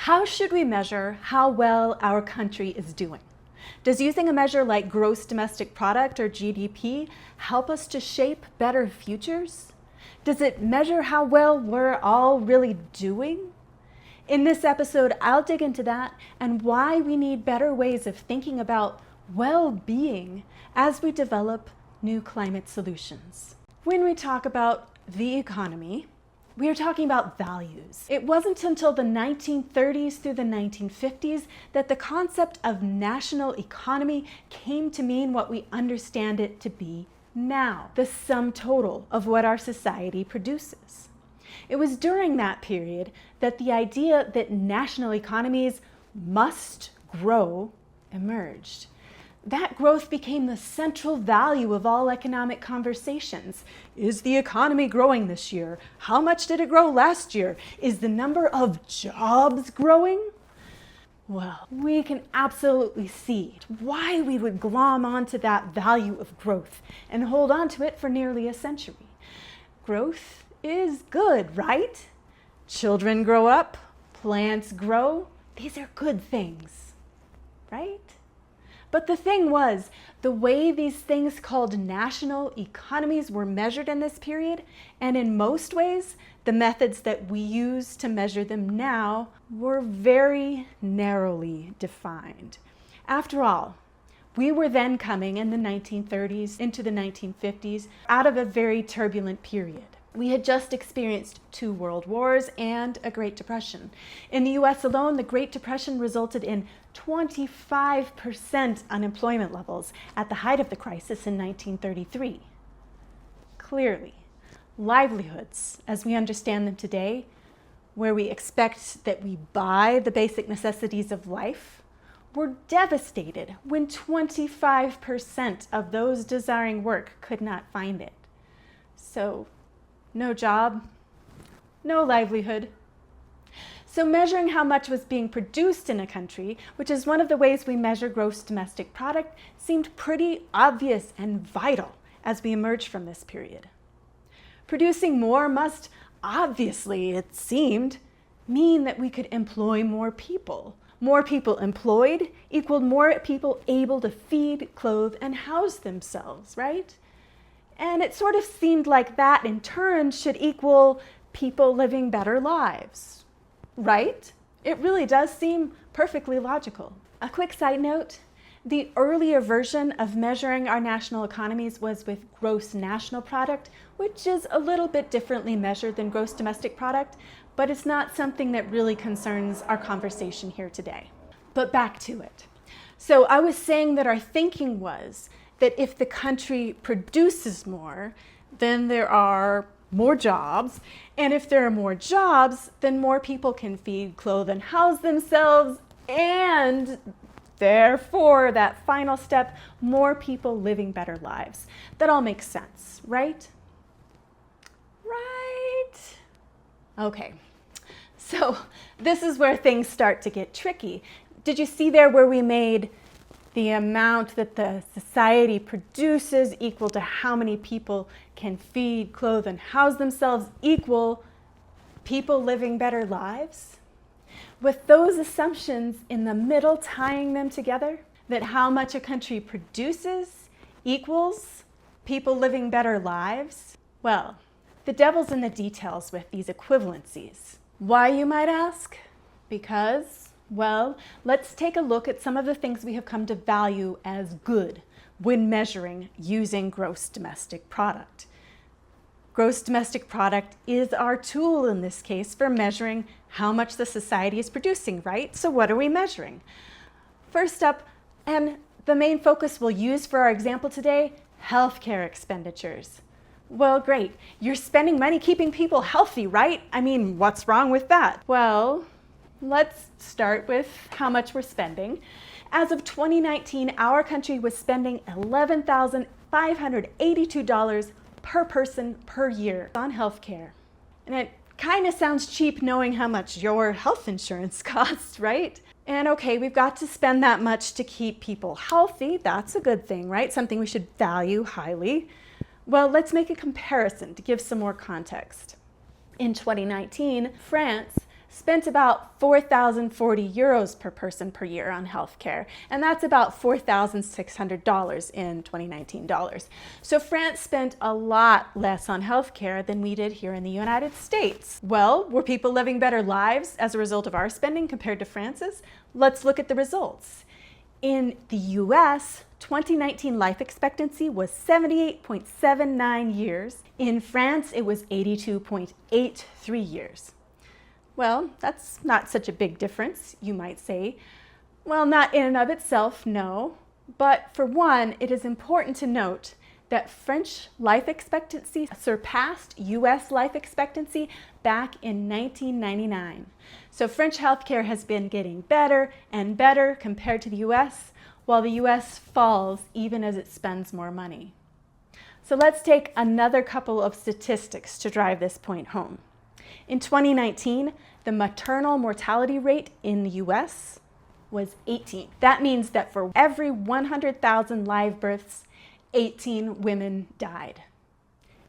How should we measure how well our country is doing? Does using a measure like gross domestic product or GDP help us to shape better futures? Does it measure how well we're all really doing? In this episode, I'll dig into that and why we need better ways of thinking about well-being as we develop new climate solutions. When we talk about the economy, we are talking about values. It wasn't until the 1930s through the 1950s that the concept of national economy came to mean what we understand it to be now, the sum total of what our society produces. It was during that period that the idea that national economies must grow emerged. That growth became the central value of all economic conversations. Is the economy growing this year? How much did it grow last year? Is the number of jobs growing? Well, we can absolutely see why we would glom onto that value of growth and hold on to it for nearly a century. Growth is good, right? Children grow up, plants grow. These are good things, right? But the thing was, the way these things called national economies were measured in this period, and in most ways, the methods that we use to measure them now were very narrowly defined. After all, we were then coming in the 1930s into the 1950s out of a very turbulent period. We had just experienced 2 world wars and a Great Depression. In the US alone, the Great Depression resulted in 25% unemployment levels at the height of the crisis in 1933. Clearly, livelihoods, as we understand them today, where we expect that we buy the basic necessities of life, were devastated when 25% of those desiring work could not find it. So, no job, no livelihood. So measuring how much was being produced in a country, which is one of the ways we measure gross domestic product, seemed pretty obvious and vital as we emerged from this period. Producing more must obviously, it seemed, mean that we could employ more people. More people employed equaled more people able to feed, clothe, and house themselves, right? And it sort of seemed like that in turn should equal people living better lives, right? It really does seem perfectly logical. A quick side note, the earlier version of measuring our national economies was with gross national product, which is a little bit differently measured than gross domestic product, but it's not something that really concerns our conversation here today. But back to it. So I was saying that our thinking was that if the country produces more, then there are more jobs. And if there are more jobs, then more people can feed, clothe, and house themselves. And therefore, that final step, more people living better lives. That all makes sense, right? Right? Okay. So this is where things start to get tricky. Did you see there where we made the amount that the society produces equal to how many people can feed, clothe, and house themselves equal people living better lives? With those assumptions in the middle tying them together, that how much a country produces equals people living better lives, well, the devil's in the details with these equivalencies. Why, you might ask? Because, well, let's take a look at some of the things we have come to value as good when measuring using gross domestic product. Gross domestic product is our tool in this case for measuring how much the society is producing, right? So what are we measuring? First up, and the main focus we'll use for our example today, healthcare expenditures. Well, great. You're spending money keeping people healthy, right? I mean, what's wrong with that? Well, let's start with how much we're spending. As of 2019, our country was spending $11,582 per person per year on healthcare. And it kind of sounds cheap knowing how much your health insurance costs, right? And okay, we've got to spend that much to keep people healthy. That's a good thing, right? Something we should value highly. Well, let's make a comparison to give some more context. In 2019, France spent about 4,040 euros per person per year on healthcare, and that's about $4,600 in 2019 dollars. So France spent a lot less on healthcare than we did here in the United States. Well, were people living better lives as a result of our spending compared to France's? Let's look at the results. In the US, 2019 life expectancy was 78.79 years. In France, it was 82.83 years. Well, that's not such a big difference, you might say. Well, not in and of itself, no. But for one, it is important to note that French life expectancy surpassed US life expectancy back in 1999. So French healthcare has been getting better and better compared to the US, while the US falls even as it spends more money. So let's take another couple of statistics to drive this point home. In 2019, the maternal mortality rate in the US was 18. That means that for every 100,000 live births, 18 women died.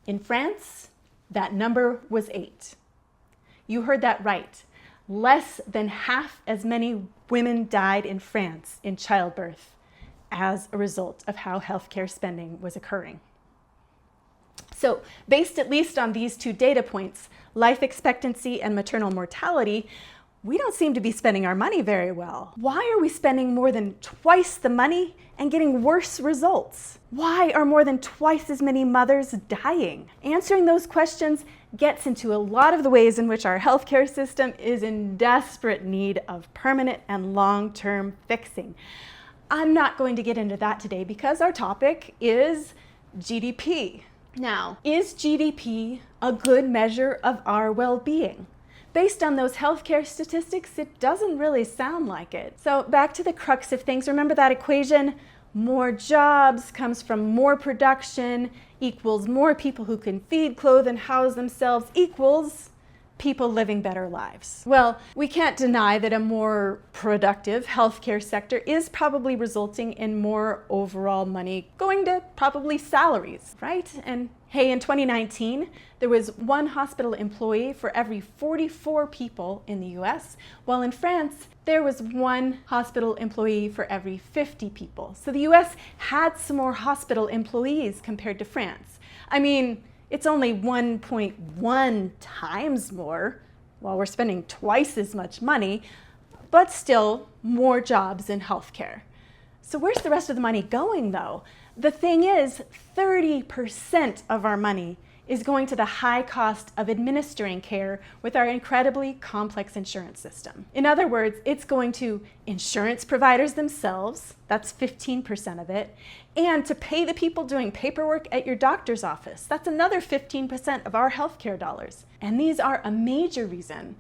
In France, that number was 8. You heard that right. Less than half as many women died in France in childbirth as a result of how healthcare spending was occurring. So, based at least on these two data points, life expectancy and maternal mortality, we don't seem to be spending our money very well. Why are we spending more than twice the money and getting worse results? Why are more than twice as many mothers dying? Answering those questions gets into a lot of the ways in which our healthcare system is in desperate need of permanent and long-term fixing. I'm not going to get into that today because our topic is GDP. Now, is GDP a good measure of our well-being? Based on those healthcare statistics, it doesn't really sound like it. So back to the crux of things. Remember that equation? More jobs comes from more production equals more people who can feed, clothe, and house themselves equals people living better lives. Well, we can't deny that a more productive healthcare sector is probably resulting in more overall money going to probably salaries, right? And hey, in 2019, there was one hospital employee for every 44 people in the US, while in France, there was one hospital employee for every 50 people. So the US had some more hospital employees compared to France. I mean, it's only 1.1 times more, while we're spending twice as much money, but still more jobs in healthcare. So where's the rest of the money going though? The thing is, 30% of our money is going to the high cost of administering care with our incredibly complex insurance system. In other words, it's going to insurance providers themselves, that's 15% of it, and to pay the people doing paperwork at your doctor's office, that's another 15% of our healthcare dollars. And these are a major reason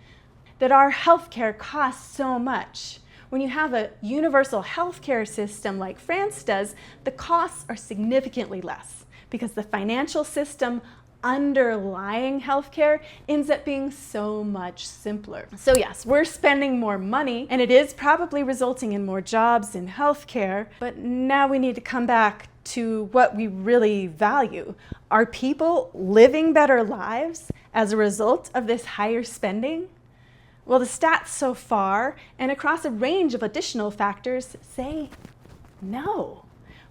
that our healthcare costs so much. When you have a universal healthcare system like France does, the costs are significantly less because the financial system underlying healthcare ends up being so much simpler. So yes, we're spending more money and it is probably resulting in more jobs in healthcare, but now we need to come back to what we really value. Are people living better lives as a result of this higher spending? Well, the stats so far and across a range of additional factors say no.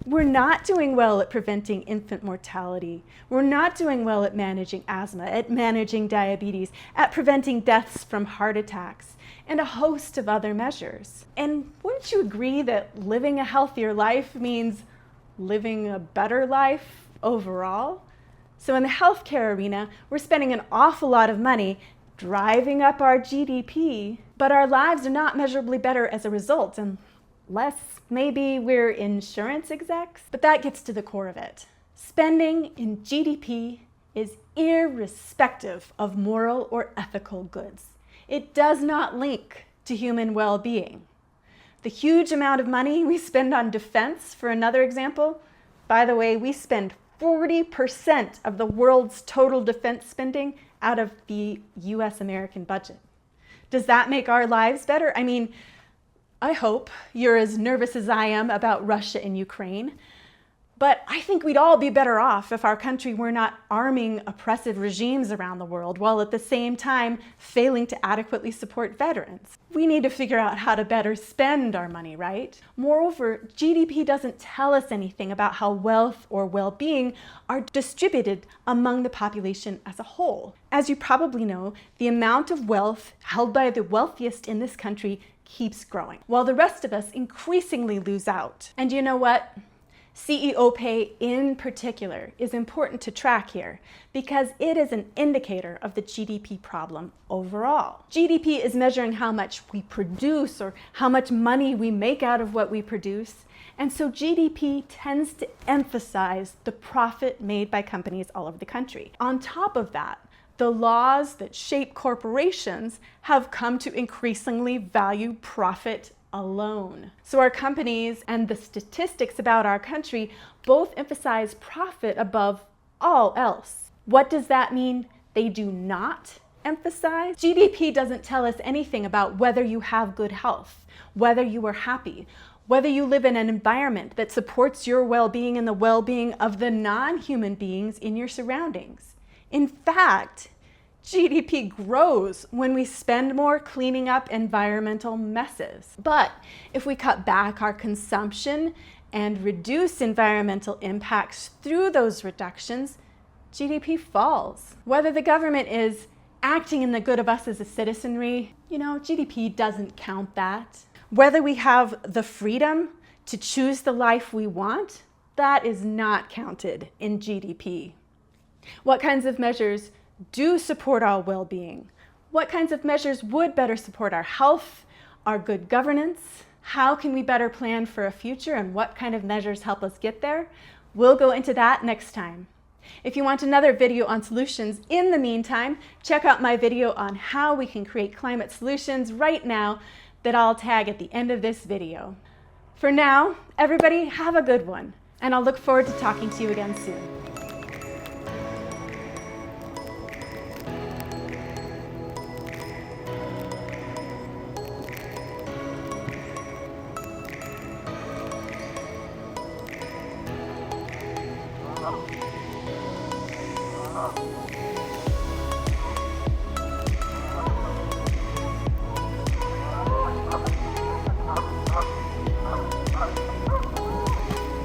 We're not doing well at preventing infant mortality. We're not doing well at managing asthma, at managing diabetes, at preventing deaths from heart attacks, and a host of other measures. And wouldn't you agree that living a healthier life means living a better life overall? So in the healthcare arena, we're spending an awful lot of money driving up our GDP, but our lives are not measurably better as a result, unless maybe we're insurance execs. But that gets to the core of it. Spending in GDP is irrespective of moral or ethical goods. It does not link to human well-being. The huge amount of money we spend on defense, for another example, by the way, we spend 40% of the world's total defense spending out of the US American budget. Does that make our lives better? I mean, I hope you're as nervous as I am about Russia and Ukraine, But I think we'd all be better off if our country were not arming oppressive regimes around the world while at the same time failing to adequately support veterans. We need to figure out how to better spend our money, right? Moreover, GDP doesn't tell us anything about how wealth or well-being are distributed among the population as a whole. As you probably know, the amount of wealth held by the wealthiest in this country keeps growing, while the rest of us increasingly lose out. And you know what? CEO pay in particular is important to track here because it is an indicator of the GDP problem overall. GDP is measuring how much we produce or how much money we make out of what we produce. And so GDP tends to emphasize the profit made by companies all over the country. On top of that, the laws that shape corporations have come to increasingly value profit alone. So our companies and the statistics about our country both emphasize profit above all else. What does that mean they do not emphasize? GDP doesn't tell us anything about whether you have good health, whether you are happy, whether you live in an environment that supports your well-being and the well-being of the non-human beings in your surroundings. In fact, GDP grows when we spend more cleaning up environmental messes. But if we cut back our consumption and reduce environmental impacts through those reductions, GDP falls. Whether the government is acting in the good of us as a citizenry, GDP doesn't count that. Whether we have the freedom to choose the life we want, that is not counted in GDP. What kinds of measures do support our well-being? What kinds of measures would better support our health, our good governance? How can we better plan for a future, and what kind of measures help us get there? We'll go into that next time. If you want another video on solutions in the meantime, check out my video on how we can create climate solutions right now that I'll tag at the end of this video. For now, everybody have a good one, and I'll look forward to talking to you again soon. Oh.